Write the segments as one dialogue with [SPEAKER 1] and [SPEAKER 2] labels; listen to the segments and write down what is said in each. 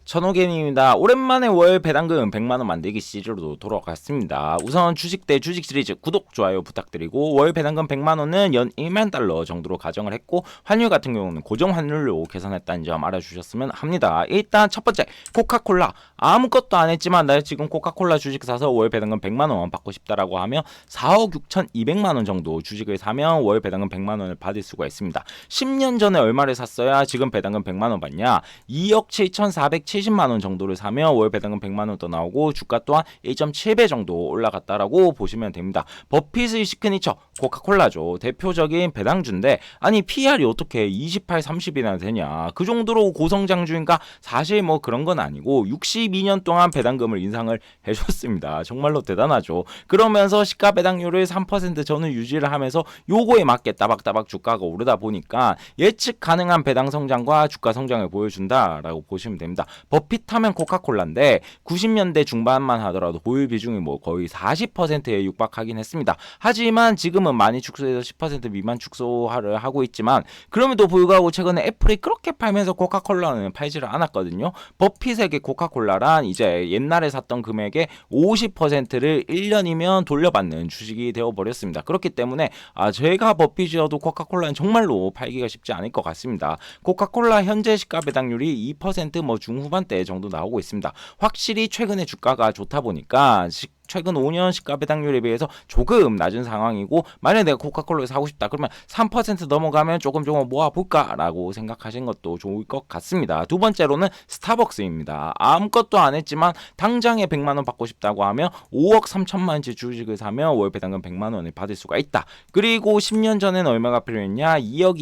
[SPEAKER 1] 천호개미입니다. 오랜만에 월 배당금 100만원 만들기 시리즈로 돌아갔습니다. 우선 주식 대 주식 시리즈 구독, 좋아요 부탁드리고, 월 배당금 100만원은 연 1만 달러 정도로 가정을 했고, 환율 같은 경우는 고정 환율로 계산했다는 점 알아주셨으면 합니다. 일단 첫 번째, 코카콜라. 아무것도 안 했지만 나 지금 코카콜라 주식 사서 월 배당금 100만원 받고 싶다라고 하면 4억 6,200만원 정도 주식을 사면 월 배당금 100만원을 받을 수가 있습니다. 10년 전에 얼마를 샀어야 지금 배당금 100만원 받냐? 2억 7,470만원 정도를 사면 월 배당금 100만원 더 나오고, 주가 또한 1.7배 정도 올라갔다라고 보시면 됩니다. 버핏의 시그니처 코카콜라죠. 대표적인 배당주인데, 아니 PR이 어떻게 28, 30이나 되냐? 그 정도로 고성장주인가? 사실 뭐 그런 건 아니고 62년 동안 배당금을 인상을 해줬습니다. 정말로 대단하죠. 그러면서 시가 배당률을 3% 전후 유지를 하면서 요거에 맞게 따박따박 주가가 오르다 보니까 예측 가능한 배당 성장과 주가 성장을 보여준다라고 보시면 됩니다. 버핏 하면 코카콜라인데 90년대 중반만 하더라도 보유 비중이 뭐 거의 40%에 육박하긴 했습니다. 하지만 지금은 많이 축소해서 10% 미만 축소를 하고 있지만, 그럼에도 불구하고 최근에 애플이 그렇게 팔면서 코카콜라는 팔지를 않았거든요. 버핏에게 코카콜라란 이제 옛날에 샀던 금액의 50%를 1년이면 돌려받는 주식이 되어버렸습니다. 그렇기 때문에 제가 버핏이어도 코카콜라는 정말로 팔기가 쉽지 않을 것 같습니다. 코카콜라 현재 시가 배당률이 2% 뭐 중후반대 정도 나오고 있습니다. 확실히 최근에 주가가 좋다 보니까 최근 5년 시가 배당률에 비해서 조금 낮은 상황이고, 만약에 내가 코카콜라를 사고 싶다 그러면 3% 넘어가면 조금 모아볼까 라고 생각하신 것도 좋을 것 같습니다. 두 번째로는 스타벅스입니다. 아무것도 안 했지만 당장에 100만원 받고 싶다고 하면 5억 3천만원치 주식을 사면 월 배당금 100만원을 받을 수가 있다. 그리고 10년 전에는 얼마가 필요했냐? 2억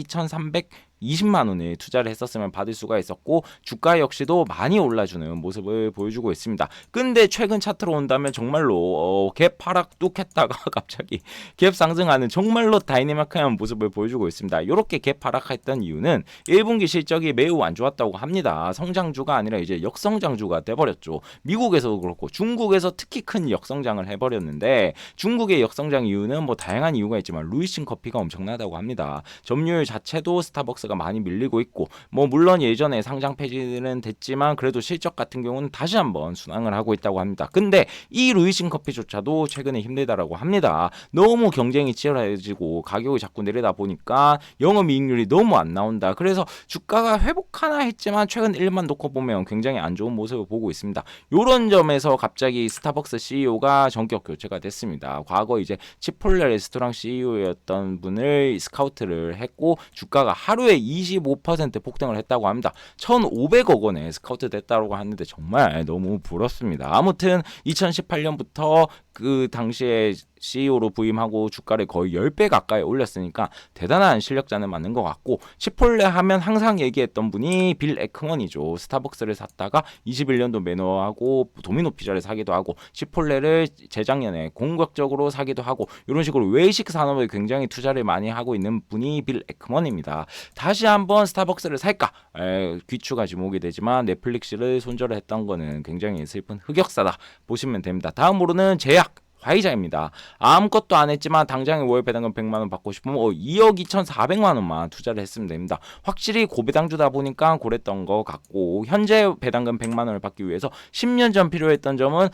[SPEAKER 1] 2,320만원을 투자를 했었으면 받을 수가 있었고, 주가 역시도 많이 올라주는 모습을 보여주고 있습니다. 근데 최근 차트로 온다면 정말로 갭 하락 뚝 했다가 갑자기 갭 상승하는 정말로 다이내믹한 모습을 보여주고 있습니다. 이렇게 갭 하락했던 이유는 1분기 실적이 매우 안 좋았다고 합니다. 성장주가 아니라 이제 역성장주가 돼버렸죠. 미국에서도 그렇고 중국에서 특히 큰 역성장을 해버렸는데, 중국의 역성장 이유는 뭐 다양한 이유가 있지만 루이싱 커피가 엄청나다고 합니다. 점유율 자체도 스타벅스가 많이 밀리고 있고, 뭐 물론 예전에 상장 폐지는 됐지만 그래도 실적 같은 경우는 다시 한번 순항을 하고 있다고 합니다. 근데 이 루이싱 커피조차도 최근에 힘들다라고 합니다. 너무 경쟁이 치열해지고 가격이 자꾸 내리다 보니까 영업이익률이 너무 안 나온다. 그래서 주가가 회복하나 했지만 최근 1만 놓고 보면 굉장히 안 좋은 모습을 보고 있습니다. 이런 점에서 갑자기 스타벅스 CEO가 전격 교체가 됐습니다. 과거 이제 치폴레 레스토랑 CEO였던 분을 스카우트를 했고, 주가가 하루에 25% 폭등을 했다고 합니다. 1,500억 원에 스카우트 됐다고 하는데 정말 너무 부럽습니다. 아무튼 2018년부터 그 당시에 CEO로 부임하고 주가를 거의 10배 가까이 올렸으니까 대단한 실력자는 맞는 것 같고, 치폴레 하면 항상 얘기했던 분이 빌 에크먼이죠. 스타벅스를 샀다가 21년도 매너하고 도미노 피자를 사기도 하고, 치폴레를 재작년에 공격적으로 사기도 하고, 이런 식으로 외식 산업에 굉장히 투자를 많이 하고 있는 분이 빌 에크먼입니다. 다시 한번 스타벅스를 살까? 귀추가 지목이 되지만 넷플릭스를 손절을 했던 거는 굉장히 슬픈 흑역사다 보시면 됩니다. 다음으로는 제약 화이자입니다. 아무것도 안 했지만 당장에 월 배당금 100만원 받고 싶으면 2억 2,400만원만 투자를 했으면 됩니다. 확실히 고배당주다 보니까 고랬던 것 같고, 현재 배당금 100만원을 받기 위해서 10년 전 필요했던 점은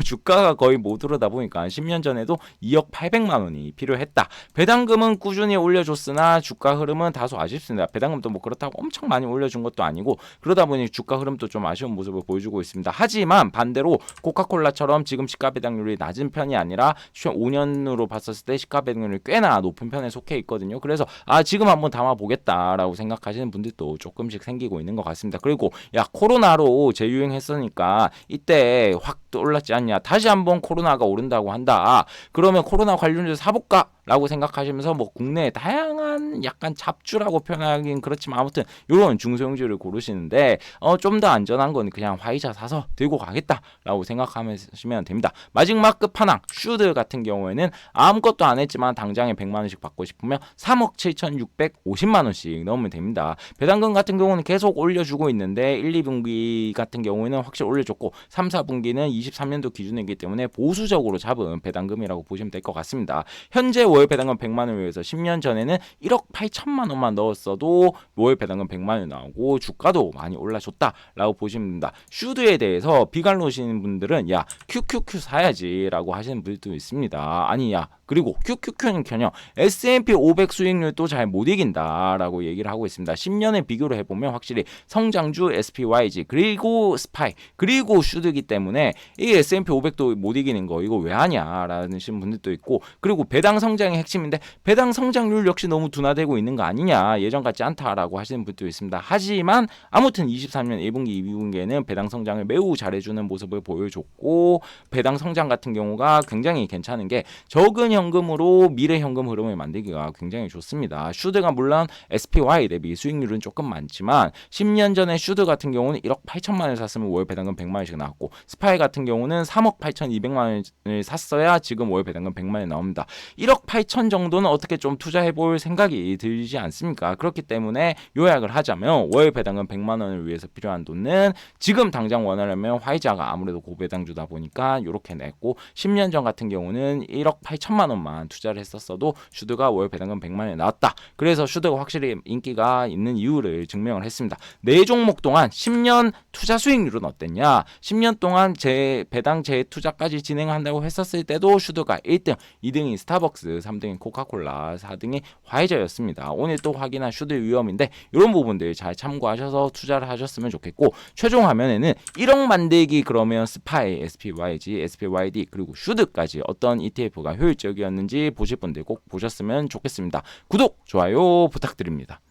[SPEAKER 1] 주가가 거의 못 오르다 보니까 10년 전에도 2억 800만원이 필요했다. 배당금은 꾸준히 올려줬으나 주가 흐름은 다소 아쉽습니다. 배당금도 뭐 그렇다고 엄청 많이 올려준 것도 아니고, 그러다 보니 주가 흐름도 좀 아쉬운 모습을 보여주고 있습니다. 하지만 반대로 코카콜라처럼 지금 시가 배당률이 낮은 편이 아니라 5년으로 봤었을 때 시가 배당률이 꽤나 높은 편에 속해 있거든요. 그래서 지금 한번 담아보겠다라고 생각하시는 분들도 조금씩 생기고 있는 것 같습니다. 그리고 코로나로 재유행했으니까 이때 확 올랐지 않냐, 다시 한번 코로나가 오른다고 한다, 그러면 코로나 관련주 사볼까? 라고 생각하시면서 뭐 국내에 다양한 약간 잡주라고 표현하긴 그렇지만 아무튼 이런 중소형주를 고르시는데, 좀 더 안전한 건 그냥 화이자 사서 들고 가겠다라고 생각하시면 됩니다. 마지막 끝판왕 슈드 같은 경우에는 아무것도 안 했지만 당장에 100만원씩 받고 싶으면 3억 7,650만원씩 넣으면 됩니다. 배당금 같은 경우는 계속 올려주고 있는데 1, 2분기 같은 경우에는 확실히 올려줬고, 3, 4분기는 23년도 기준이기 때문에 보수적으로 잡은 배당금이라고 보시면 될 것 같습니다. 현재 월 월 배당금 100만 원을 위해서 10년 전에는 1억 8천만 원만 넣었어도 월 배당금 100만 원이 나오고 주가도 많이 올라줬다라고 보시면 됩니다. 슈드에 대해서 비관로시는 분들은 야 QQQ 사야지라고 하시는 분들도 있습니다. 아니 야 그리고 QQQ는커녕 S&P 500 수익률도 잘 못 이긴다라고 얘기를 하고 있습니다. 10년에 비교를 해보면 확실히 성장주 SPYG 그리고 스파이 그리고 슈드기 때문에 이 S&P 500도 못 이기는 거 이거 왜 하냐라는 분들도 있고 그리고 배당 성장이 핵심인데 배당 성장률 역시 너무 둔화되고 있는 거 아니냐 예전 같지 않다라고 하시는 분도 있습니다. 하지만 아무튼 23년 1분기 2분기에는 배당 성장을 매우 잘해주는 모습을 보여줬고 배당 성장 같은 경우가 굉장히 괜찮은 게 적은 현금으로 미래 현금 흐름을 만들기가 굉장히 좋습니다. 슈드가 물론 SPY 대비 수익률은 조금 많지만 10년 전에 슈드 같은 경우는 1억 8천만 원을 샀으면 월 배당금 100만 원씩 나왔고 스파이 같은 경우는 3억 8천2백만 원을 샀어야 지금 월 배당금 100만 원이 나옵니다. 1억 8천 정도는 어떻게 좀 투자해볼 생각이 들지 않습니까? 그렇기 때문에 요약을 하자면 월 배당금 100만 원을 위해서 필요한 돈은 지금 당장 원하려면 화이자가 아무래도 고배당주다 보니까 이렇게 냈고 10년 전 같은 경우는 1억 8천만 원만 투자를 했었어도 슈드가 월 배당금 100만 원이 나왔다. 그래서 슈드가 확실히 인기가 있는 이유를 증명을 했습니다. 4종목 동안 10년 투자 수익률은 어땠냐? 10년 동안 제 배당 재투자까지 진행한다고 했었을 때도 슈드가 1등, 2등이 스타벅스, 3등이 코카콜라, 4등이 화이자였습니다. 오늘 또 확인한 슈드 위험인데 이런 부분들 잘 참고하셔서 투자를 하셨으면 좋겠고 최종 화면에는 1억 만들기 그러면 스파이, SPYG, SPYD 그리고 슈드까지 어떤 ETF가 효율적이었는지 보실 분들 꼭 보셨으면 좋겠습니다. 구독, 좋아요 부탁드립니다.